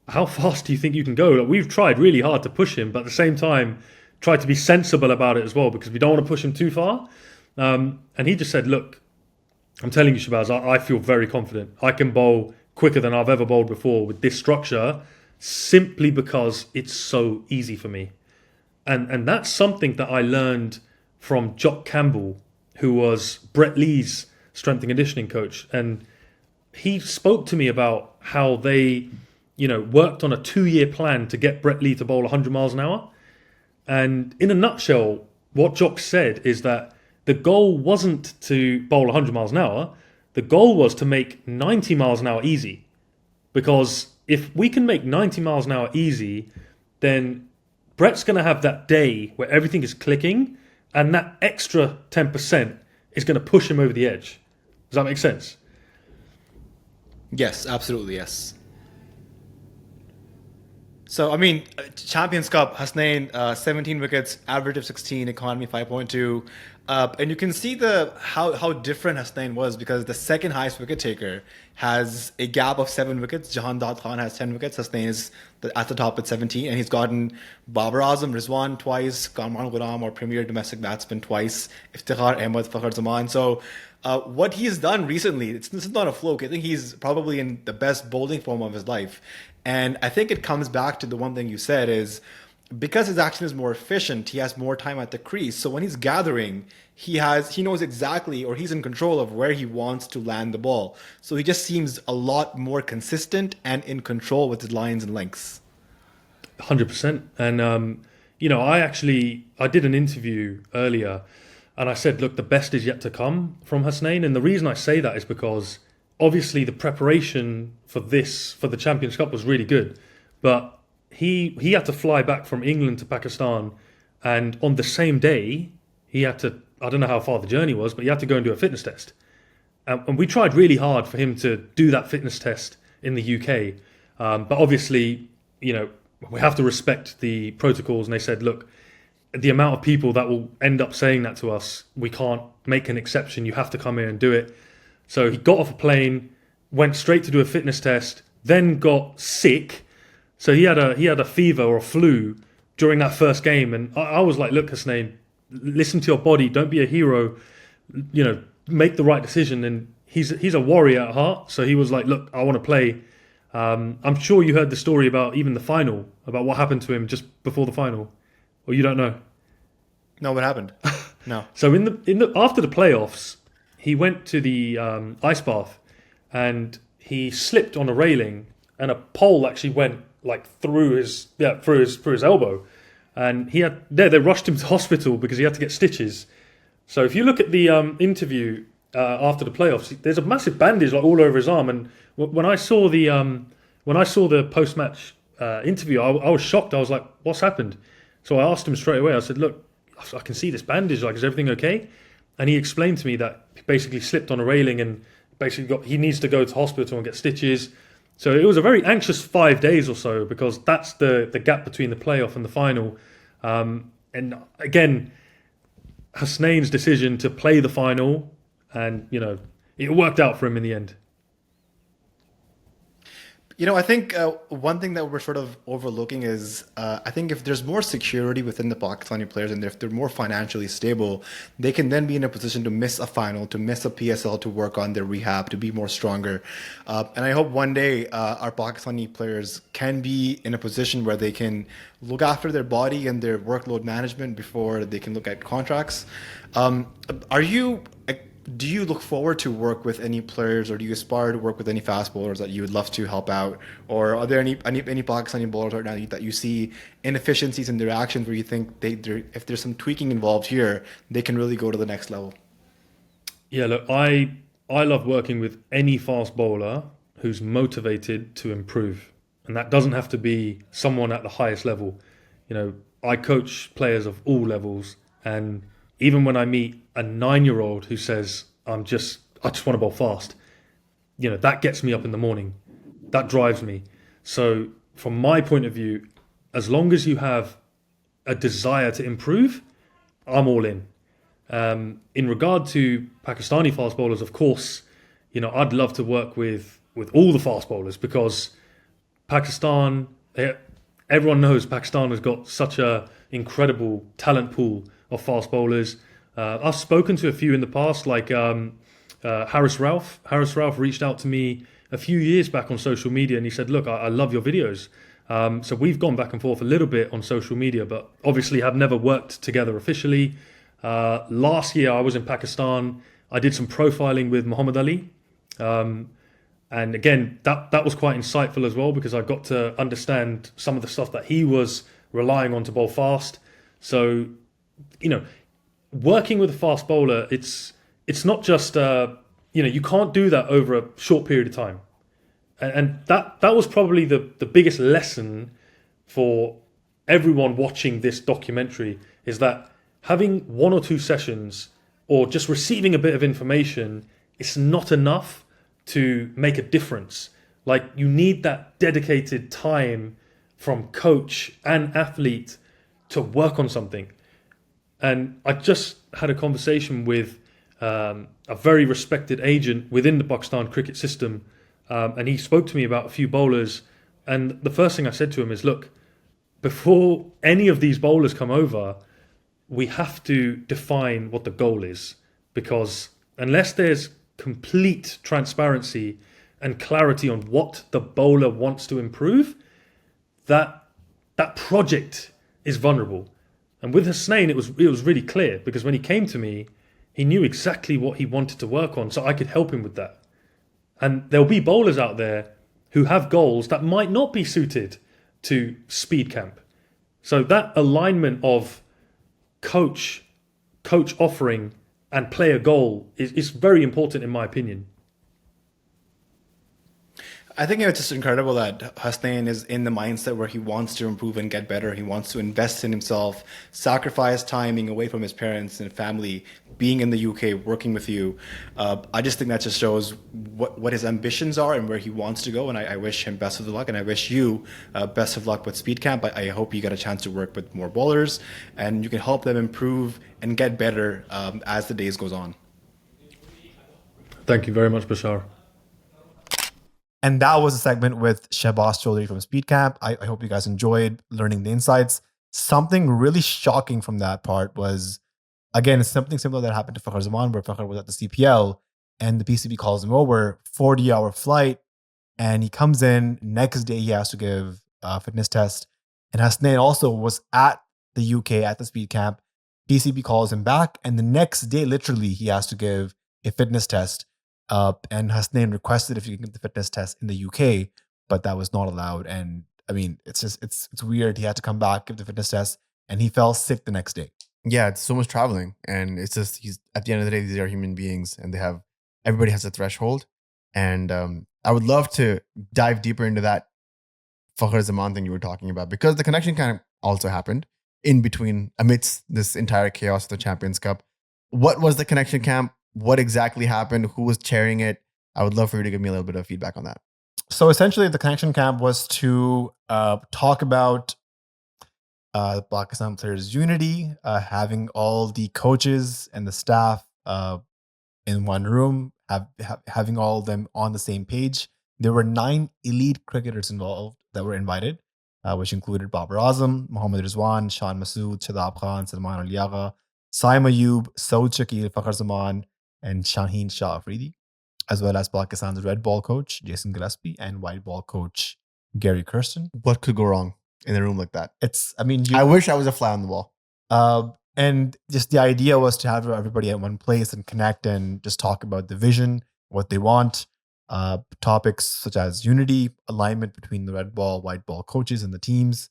how fast do you think you can go? Like, we've tried really hard to push him, but at the same time, tried to be sensible about it as well, because we don't want to push him too far. And he just said, look, I'm telling you, Shahbaz, I feel very confident. I can bowl quicker than I've ever bowled before with this structure, simply because it's so easy for me. And that's something that I learned from Jock Campbell, who was Brett Lee's strength and conditioning coach. And he spoke to me about how they, worked on a 2-year plan to get Brett Lee to bowl 100 miles an hour. And in a nutshell, what Jock said is that the goal wasn't to bowl 100 miles an hour. The goal was to make 90 miles an hour easy. Because if we can make 90 miles an hour easy, then Brett's going to have that day where everything is clicking, and that extra 10% is going to push him over the edge. Does that make sense? Yes, absolutely, yes. So, I mean, Champions Cup, Hasnain, 17 wickets, average of 16, economy 5.2. And you can see the how different Hasnain was because the second highest wicket taker has a gap of 7 wickets. Jahan Dad Khan has 10 wickets. Hasnain is at the top at 17. And he's gotten Babar Azam, Rizwan twice, Kamran Ghulam, our premier domestic batsman twice, Iftikhar Ahmed, Fakhar Zaman. So, what he's done recently, this is not a fluke. I think he's probably in the best bowling form of his life. And I think it comes back to the one thing you said is because his action is more efficient, he has more time at the crease. So when he's gathering, he knows exactly or he's in control of where he wants to land the ball. So he just seems a lot more consistent and in control with his lines and lengths. 100%. And I did an interview earlier, and I said, look, the best is yet to come from Hasnain. And the reason I say that is because obviously the preparation for the Champions Cup was really good, but he had to fly back from England to Pakistan, and on the same day he had to, I don't know how far the journey was, but he had to go and do a fitness test. And we tried really hard for him to do that fitness test in the UK. But obviously, we have to respect the protocols. And they said, look, the amount of people that will end up saying that to us, we can't make an exception. You have to come here and do it. So he got off a plane, went straight to do a fitness test, then got sick. So he had a fever or a flu during that first game. And I was like, look, Hasnain, listen to your body. Don't be a hero. Make the right decision. And he's a warrior at heart. So he was like, look, I want to play. I'm sure you heard the story about even the final, about what happened to him just before the final. Or you don't know? No, what happened? No. So after the playoffs, he went to the ice bath and he slipped on a railing, and a pole actually went like through his elbow, and they rushed him to hospital because he had to get stitches. So if you look at the interview after the playoffs, there's a massive bandage like all over his arm. And when I saw the post match interview, I was shocked. I was like, "What's happened?" So I asked him straight away. I said, "Look, I can see this bandage. Like, is everything okay?" And he explained to me that he basically slipped on a railing and basically he needs to go to hospital and get stitches. So it was a very anxious 5 days or so because that's the gap between the playoff and the final. And again, Hasnain's decision to play the final, and it worked out for him in the end. I think one thing that we're sort of overlooking is I think if there's more security within the Pakistani players and if they're more financially stable, they can then be in a position to miss a final, to miss a PSL, to work on their rehab, to be more stronger. And I hope one day our Pakistani players can be in a position where they can look after their body and their workload management before they can look at contracts. Do you look forward to work with any players, or do you aspire to work with any fast bowlers that you would love to help out? Or are there any Pakistani bowlers right now that you see inefficiencies in their actions where you think if there's some tweaking involved here, they can really go to the next level? Yeah, look, I love working with any fast bowler who's motivated to improve. And that doesn't have to be someone at the highest level. I coach players of all levels, and even when I meet a 9-year-old who says, I just want to bowl fast, that gets me up in the morning. That drives me. So from my point of view, as long as you have a desire to improve, I'm all in. In regard to Pakistani fast bowlers, of course, I'd love to work with all the fast bowlers because Pakistan, everyone knows Pakistan has got such a incredible talent pool of fast bowlers. I've spoken to a few in the past, like Harris Ralph. Harris Ralph reached out to me a few years back on social media, and he said, look, I love your videos. So we've gone back and forth a little bit on social media, but obviously have never worked together officially. Last year I was in Pakistan. I did some profiling with Muhammad Ali. And again, that was quite insightful as well because I got to understand some of the stuff that he was relying on to bowl fast. So, working with a fast bowler, it's not just you can't do that over a short period of time, and that was probably the biggest lesson for everyone watching this documentary is that having 1 or 2 sessions or just receiving a bit of information is not enough to make a difference. Like, you need that dedicated time from coach and athlete to work on something. And I just had a conversation with a very respected agent within the Pakistan cricket system, and he spoke to me about a few bowlers. And the first thing I said to him is, look, before any of these bowlers come over, we have to define what the goal is, because unless there's complete transparency and clarity on what the bowler wants to improve, that project is vulnerable. And with Hasnain, it was really clear, because when he came to me, he knew exactly what he wanted to work on, so I could help him with that. And there'll be bowlers out there who have goals that might not be suited to Speedcamp. So that alignment of coach offering and player goal is very important, in my opinion. I think it's just incredible that Hasnain is in the mindset where he wants to improve and get better. He wants to invest in himself, sacrifice timing away from his parents and family, being in the UK, working with you. I just think that just shows what his ambitions are and where he wants to go. And I wish him best of luck. And I wish you best of luck with Speedcamp. I hope you get a chance to work with more bowlers and you can help them improve and get better as the days goes on. Thank you very much, Bashar. And that was a segment with Shahbaz Choudhry from Speedcamp. I hope you guys enjoyed learning the insights. Something really shocking from that part was, again, it's something similar that happened to Fakhar Zaman, where Fakhar was at the CPL and the PCB calls him over, 40-hour flight, and he comes in. Next day, he has to give a fitness test. And Hasnain also was at the UK at the Speedcamp. PCB calls him back, and the next day, literally, he has to give a fitness test. And Hasnain requested if you can give the fitness test in the UK, but that was not allowed. And I mean, it's weird. He had to come back, give the fitness test, and he fell sick the next day. Yeah, it's so much traveling, and it's just he's at the end of the day, these are human beings, and everybody has a threshold. And I would love to dive deeper into that Fakhar Zaman thing you were talking about, because the connection kind of also happened in between, amidst this entire chaos of the Champions Cup. What was the connection camp? What exactly happened? Who was chairing it? I would love for you to give me a little bit of feedback on that. So essentially, the connection camp was to talk about Pakistan players' unity, having all the coaches and the staff in one room, having all of them on the same page. There were 9 elite cricketers involved that were invited, which included Babar Azam, Mohammad Rizwan, Shan Masood, Shadab Khan, Salman Al Yaga, Saim Ayub, Saud Shakil, Fakhar Zaman, and Shaheen Shah Afridi, as well as Pakistan's red ball coach, Jason Gillespie, and white ball coach, Gary Kirsten. What could go wrong in a room like that? I wish I was a fly on the wall. And just the idea was to have everybody at one place and connect and just talk about the vision, what they want, topics such as unity, alignment between the red ball, white ball coaches and the teams,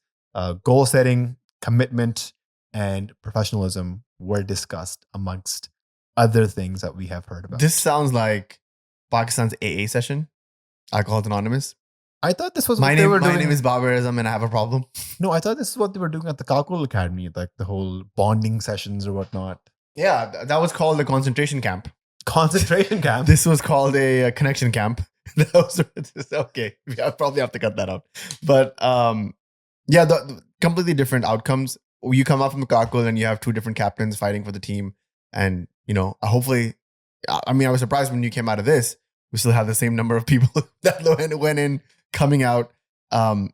goal setting, commitment, and professionalism were discussed amongst other things that we have heard about. This sounds like Pakistan's AA session, Alcoholics Anonymous. I thought this was my what name. they were My doing. name is Babar Azam, and I have a problem. No, I thought this is what they were doing at the Kalkul Academy, like the whole bonding sessions or whatnot. Yeah, that was called a concentration camp. Concentration camp. This was called a connection camp. That was okay. I probably have to cut that out. But yeah, the completely different outcomes. You come out from the Kalkul and you have 2 different captains fighting for the team, and hopefully, I mean, I was surprised when you came out of this. We still have the same number of people that went in, coming out. Do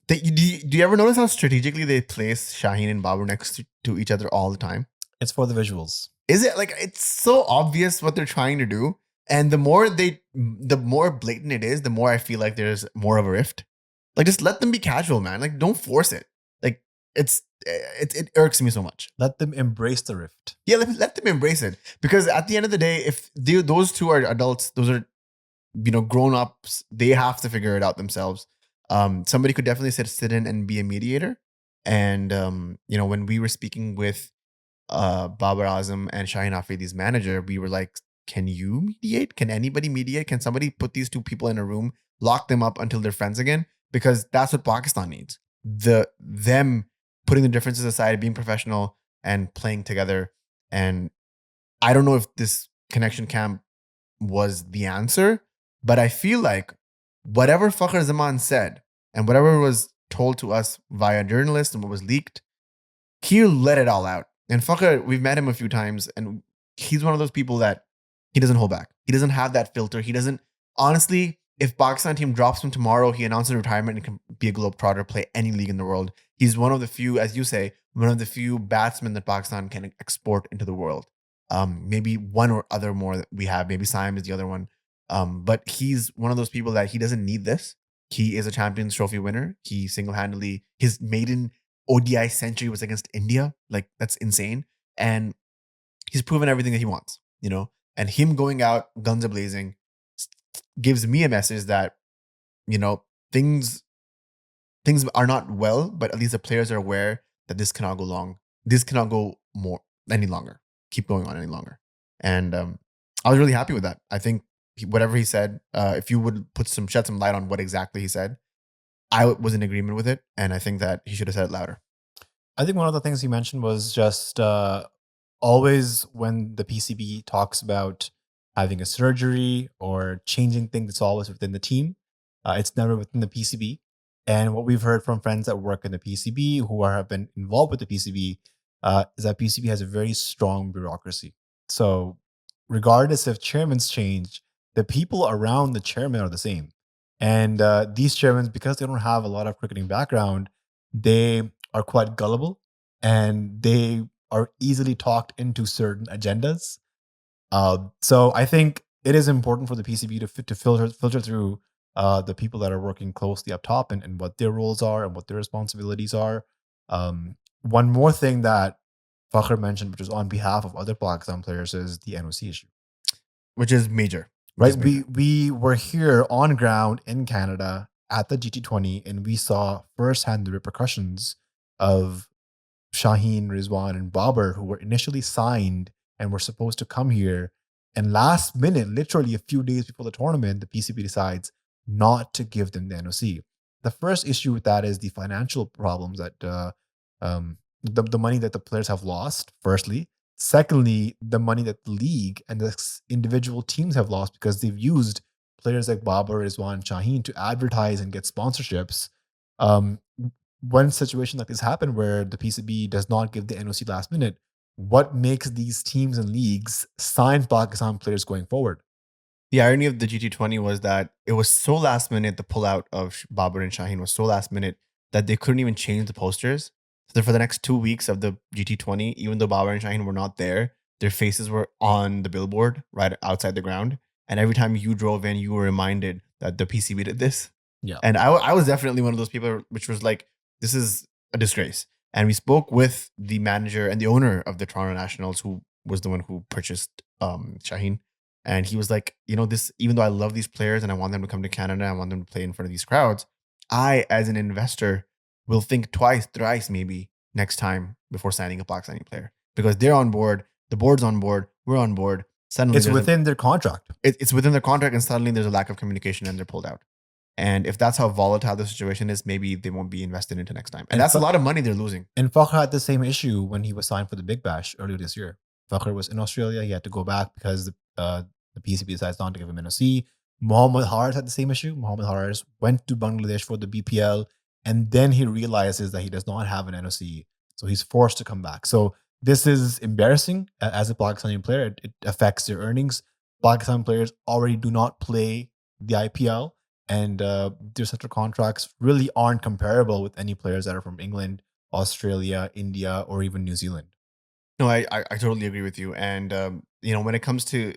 you ever notice how strategically they place Shaheen and Babar next to each other all the time? It's for the visuals. Is it? Like, it's so obvious what they're trying to do. And the more blatant it is, the more I feel like there's more of a rift. Like, just let them be casual, man. Like, don't force it. Like, it irks me so much. Let them embrace the rift. Yeah, let them embrace it. Because at the end of the day, if those 2 are adults, those are grown ups, they have to figure it out themselves. Somebody could definitely sit in and be a mediator. And when we were speaking with Babar Azam and Shaheen Afridi's manager, we were like, can you mediate? Can anybody mediate? Can somebody put these 2 people in a room, lock them up until they're friends again? Because that's what Pakistan needs. Them putting the differences aside, being professional and playing together. And I don't know if this connection camp was the answer, but I feel like whatever Fakhar Zaman said and whatever was told to us via journalists and what was leaked, he let it all out. And Fakhr, we've met him a few times, and he's one of those people that he doesn't hold back. He doesn't have that filter. He doesn't, honestly, if Pakistan team drops him tomorrow, he announces retirement and can be a globetrotter, play any league in the world. He's one of the few, as you say, one of the few batsmen that Pakistan can export into the world. Maybe one or other more that we have. Maybe Saim is the other one. But he's one of those people that he doesn't need this. He is a Champions Trophy winner. He single-handedly, his maiden ODI century was against India. Like, that's insane. And he's proven everything that he wants, you know? And him going out guns a-blazing gives me a message that, you know, things are not well, but at least the players are aware that this cannot go long. This cannot go any longer. Keep going on any longer. And I was really happy with that. I think whatever he said, if you would shed some light on what exactly he said, I was in agreement with it. And I think that he should have said it louder. I think one of the things he mentioned was just always when the PCB talks about having a surgery or changing things, it's always within the team. It's never within the PCB. And what we've heard from friends that work in the PCB who have been involved with the PCB is that PCB has a very strong bureaucracy. So regardless if chairmans change, the people around the chairman are the same. And these chairmen, because they don't have a lot of cricketing background, they are quite gullible and they are easily talked into certain agendas. So I think it is important for the PCB to filter through the people that are working closely up top and what their roles are and what their responsibilities are. One more thing that Fakhr mentioned, which is on behalf of other Pakistan players, is the NOC issue. Which is major. Right? We were here on ground in Canada at the GT20 and we saw firsthand the repercussions of Shaheen, Rizwan, and Babar, who were initially signed and were supposed to come here. And last minute, literally a few days before the tournament, the PCB decides not to give them the NOC. The first issue with that is the financial problems that the money that the players have lost, firstly. Secondly, the money that the league and the individual teams have lost because they've used players like Babar, Rizwan, and Shaheen to advertise and get sponsorships. When a situation like this happen where the PCB does not give the NOC last minute, what makes these teams and leagues sign Pakistan players going forward? The irony of the GT20 was that it was so last minute, the pullout of Babar and Shaheen was so last minute that they couldn't even change the posters. So for the next 2 weeks of the GT20, even though Babar and Shaheen were not there, their faces were on the billboard right outside the ground. And every time you drove in, you were reminded that the PCB did this. Yeah. And I was definitely one of those people which was like, this is a disgrace. And we spoke with the manager and the owner of the Toronto Nationals, who was the one who purchased Shaheen. And he was like, you know, this, even though I love these players and I want them to come to Canada, I want them to play in front of these crowds, I, as an investor, will think twice, thrice maybe next time before signing a Pakistani player. Because they're on board, the board's on board, we're on board. Suddenly it's within their contract. It's within their contract, and suddenly there's a lack of communication and they're pulled out. And if that's how volatile the situation is, maybe they won't be invested into next time. And that's a lot of money they're losing. And Fakhr had the same issue when he was signed for the Big Bash earlier this year. Fakhr was in Australia. He had to go back because the PCB decides not to give him NOC. Mohammad Haris had the same issue. Mohammad Haris went to Bangladesh for the BPL, and then he realizes that he does not have an NOC. So he's forced to come back. So this is embarrassing as a Pakistani player. It affects their earnings. Pakistan players already do not play the IPL. And their sector contracts really aren't comparable with any players that are from England, Australia, India, or even New Zealand. No, I totally agree with you. And, you know, when it comes to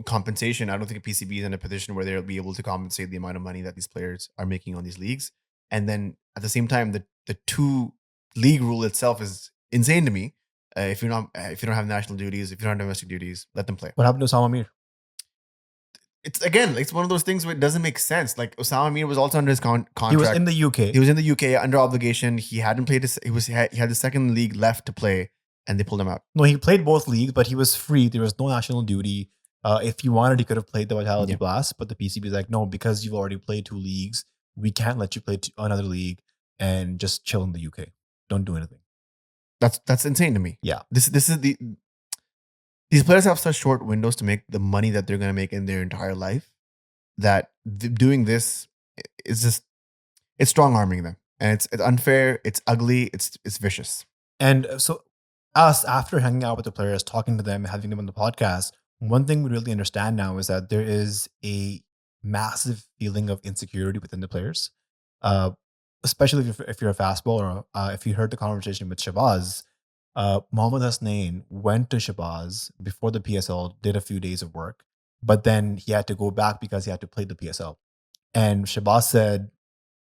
compensation, I don't think a PCB is in a position where they'll be able to compensate the amount of money that these players are making on these leagues. And then at the same time, the two league rule itself is insane to me. If you don't have national duties, if you don't have domestic duties, let them play. What happened to Osama Mir? It's one of those things where it doesn't make sense. Like Osama Mir was also under his contract. He was in the UK. He was in the UK under obligation. He hadn't played. He had the second league left to play, and they pulled him out. No, he played both leagues, but he was free. There was no national duty. If he wanted, he could have played the Vitality Blast, but the PCB is like, no, because you've already played 2 leagues, we can't let you play another league and just chill in the UK. Don't do anything. That's insane to me. Yeah. This is these players have such short windows to make the money that they're going to make in their entire life that doing this is just, it's strong arming them. And it's unfair, it's ugly, it's vicious. And so, us, after hanging out with the players, talking to them, having them on the podcast, one thing we really understand now is that there is a massive feeling of insecurity within the players, uh, especially if you're a fastballer. If you heard the conversation with Shahbaz, Mohammad Hasnain went to Shahbaz before the PSL, did a few days of work, but then he had to go back because he had to play the PSL. And Shahbaz said,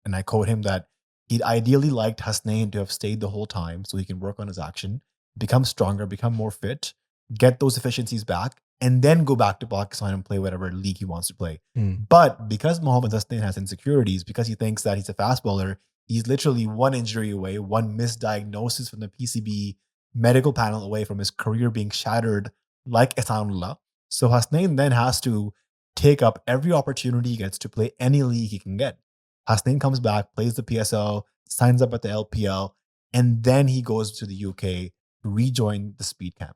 and I quote him, that he'd ideally liked Hasnain to have stayed the whole time so he can work on his action, become stronger, become more fit, get those efficiencies back, and then go back to Pakistan and play whatever league he wants to play. But because Mohammad Hasnain has insecurities, because he thinks that he's a fast bowler, he's literally one injury away, one misdiagnosis from the PCB medical panel away from his career being shattered like Ehsanullah. So Hasnain then has to take up every opportunity he gets to play any league he can get. Hasnain comes back, plays the PSL, signs up at the LPL, and then he goes to the UK to rejoin the Speedcamp.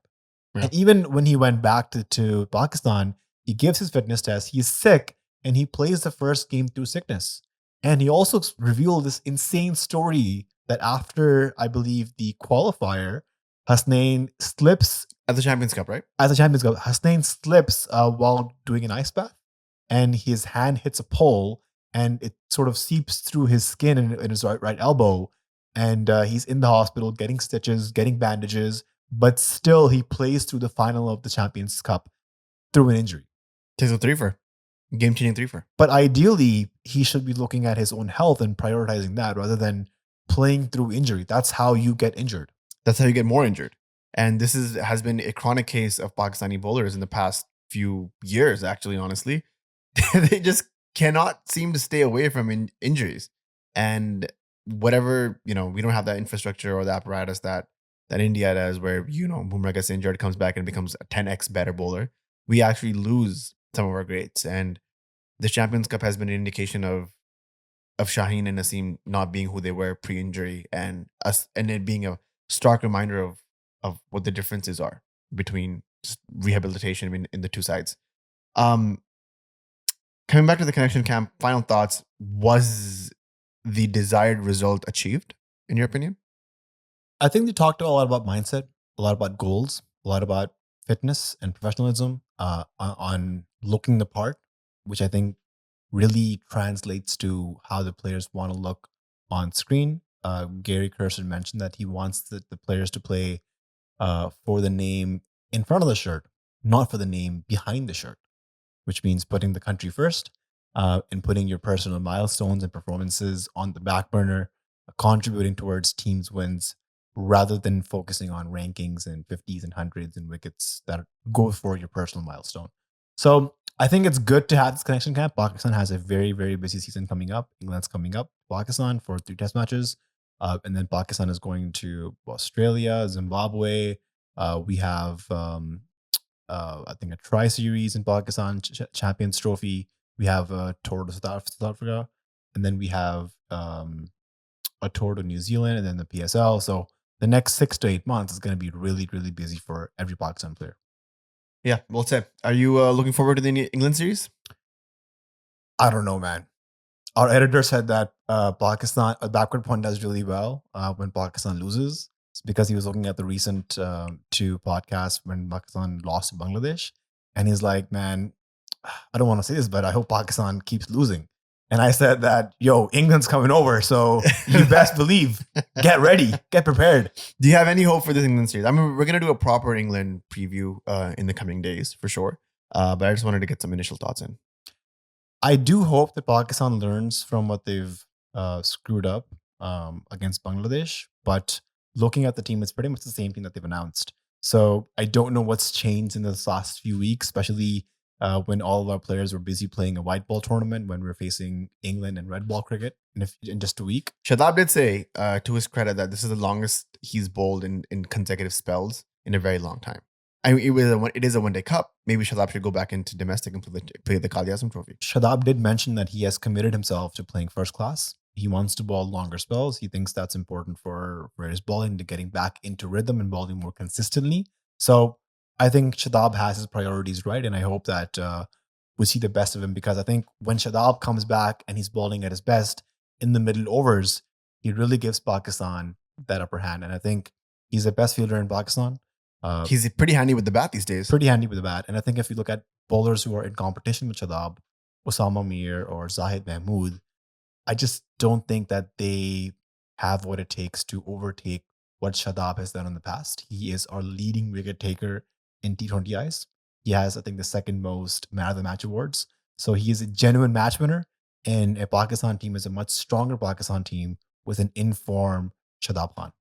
Yeah. And even when he went back to Pakistan, he gives his fitness test, he's sick, and he plays the first game through sickness. And he also revealed this insane story that after, I believe, the qualifier, Hasnain slips At the Champions Cup, right? as a Champions Cup. Hasnain slips while doing an ice bath, and his hand hits a pole, and it sort of seeps through his skin in his right elbow, and he's in the hospital getting stitches, getting bandages, but still he plays through the final of the Champions Cup through an injury. Takes a threefer. Game-changing threefer. But ideally, he should be looking at his own health and prioritizing that rather than playing through injury. That's how you get injured. That's how you get more injured. And this has been a chronic case of Pakistani bowlers in the past few years, actually, honestly. They just cannot seem to stay away from injuries. And whatever, we don't have that infrastructure or the apparatus that India does, where, Bumrah gets injured, comes back and becomes a 10x better bowler. We actually lose some of our greats. And the Champions Cup has been an indication of Shaheen and Naseem not being who they were pre-injury, and it being a stark reminder of what the differences are between just rehabilitation in the two sides. Coming back to the connection camp, final thoughts. Was the desired result achieved, in your opinion? I think they talked a lot about mindset, a lot about goals, a lot about fitness and professionalism, on looking the part, which I think really translates to how the players want to look on screen. Gary Kirsten mentioned that he wants the players to play for the name in front of the shirt, not for the name behind the shirt, which means putting the country first and putting your personal milestones and performances on the back burner, contributing towards teams' wins rather than focusing on rankings and 50s and 100s and wickets that go for your personal milestone. So I think it's good to have this connection camp. Pakistan has a very, very busy season coming up. England's coming up, Pakistan, for 3 test matches. And then Pakistan is going to Australia, Zimbabwe. We have, I think, a tri-series in Pakistan, Champions Trophy. We have a tour to South Africa. And then we have a tour to New Zealand and then the PSL. So the next 6 to 8 months is going to be really, really busy for every Pakistan player. Yeah, well said. Are you looking forward to the England series? I don't know, man. Our editor said that Pakistan, backward point does really well when Pakistan loses. It's because he was looking at the recent 2 podcasts when Pakistan lost to Bangladesh. And he's like, man, I don't want to say this, but I hope Pakistan keeps losing. And I said that, England's coming over. So you best believe, get ready, get prepared. Do you have any hope for this England series? I mean, we're going to do a proper England preview in the coming days for sure. But I just wanted to get some initial thoughts in. I do hope that Pakistan learns from what they've screwed up against Bangladesh. But looking at the team, it's pretty much the same team that they've announced. So I don't know what's changed in this last few weeks, especially when all of our players were busy playing a white ball tournament when we're facing England and red ball cricket in just a week. Shadab did say, to his credit, that this is the longest he's bowled in consecutive spells in a very long time. I mean, it is a one-day cup. Maybe Shadab should go back into domestic and play the Qadi Azam Trophy. Shadab did mention that he has committed himself to playing first class. He wants to bowl longer spells. He thinks that's important for his bowling, to getting back into rhythm and bowling more consistently. So I think Shadab has his priorities right, and I hope that we see the best of him, because I think when Shadab comes back and he's bowling at his best in the middle overs, he really gives Pakistan that upper hand. And I think he's the best fielder in Pakistan. He's pretty handy with the bat these days. Pretty handy with the bat. And I think if you look at bowlers who are in competition with Shadab, Osama Mir or Zahid Mahmood, I just don't think that they have what it takes to overtake what Shadab has done in the past. He is our leading wicket taker in T20Is. He has, I think, the second most man of the match awards. So he is a genuine match winner. And a Pakistan team is a much stronger Pakistan team with an informed Shadab Khan.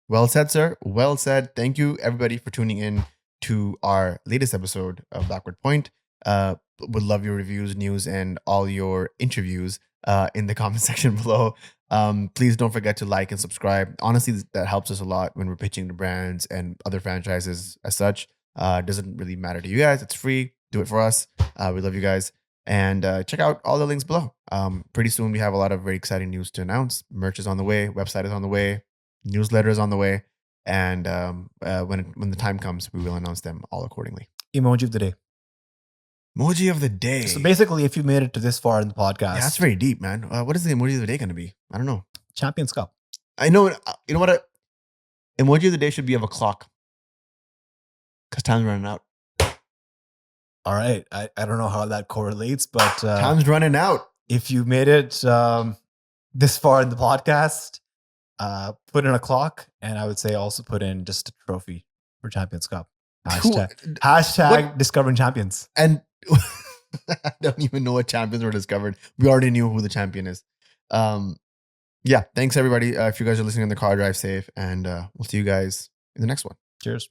Well said, sir. Well said. Thank you, everybody, for tuning in to our latest episode of Backward Point. Would love your reviews, news, and all your interviews in the comment section below. Please don't forget to like and subscribe. Honestly, that helps us a lot when we're pitching to brands and other franchises as such. It doesn't really matter to you guys. It's free. Do it for us. We love you guys. And check out all the links below. Pretty soon we have a lot of very exciting news to announce. Merch is on the way. Website is on the way. Newsletter is on the way. And when the time comes, we will announce them all accordingly. Emoji of the day. Emoji of the day. So basically, if you made it to this far in the podcast, Yeah, that's very deep, man. What is the emoji of the day going to be? I don't know. Champions Cup. I know. You know what? Emoji of the day should be of a clock. Because time's running out. All right. I don't know how that correlates, but Time's running out. if you made it this far in the podcast, put in a clock, and I would say also put in just a trophy for Champions Cup. Hashtag discovering champions. And I don't even know what champions were discovered. We already knew who the champion is. Yeah. Thanks, everybody. If you guys are listening in the car, drive safe. And we'll see you guys in the next one. Cheers.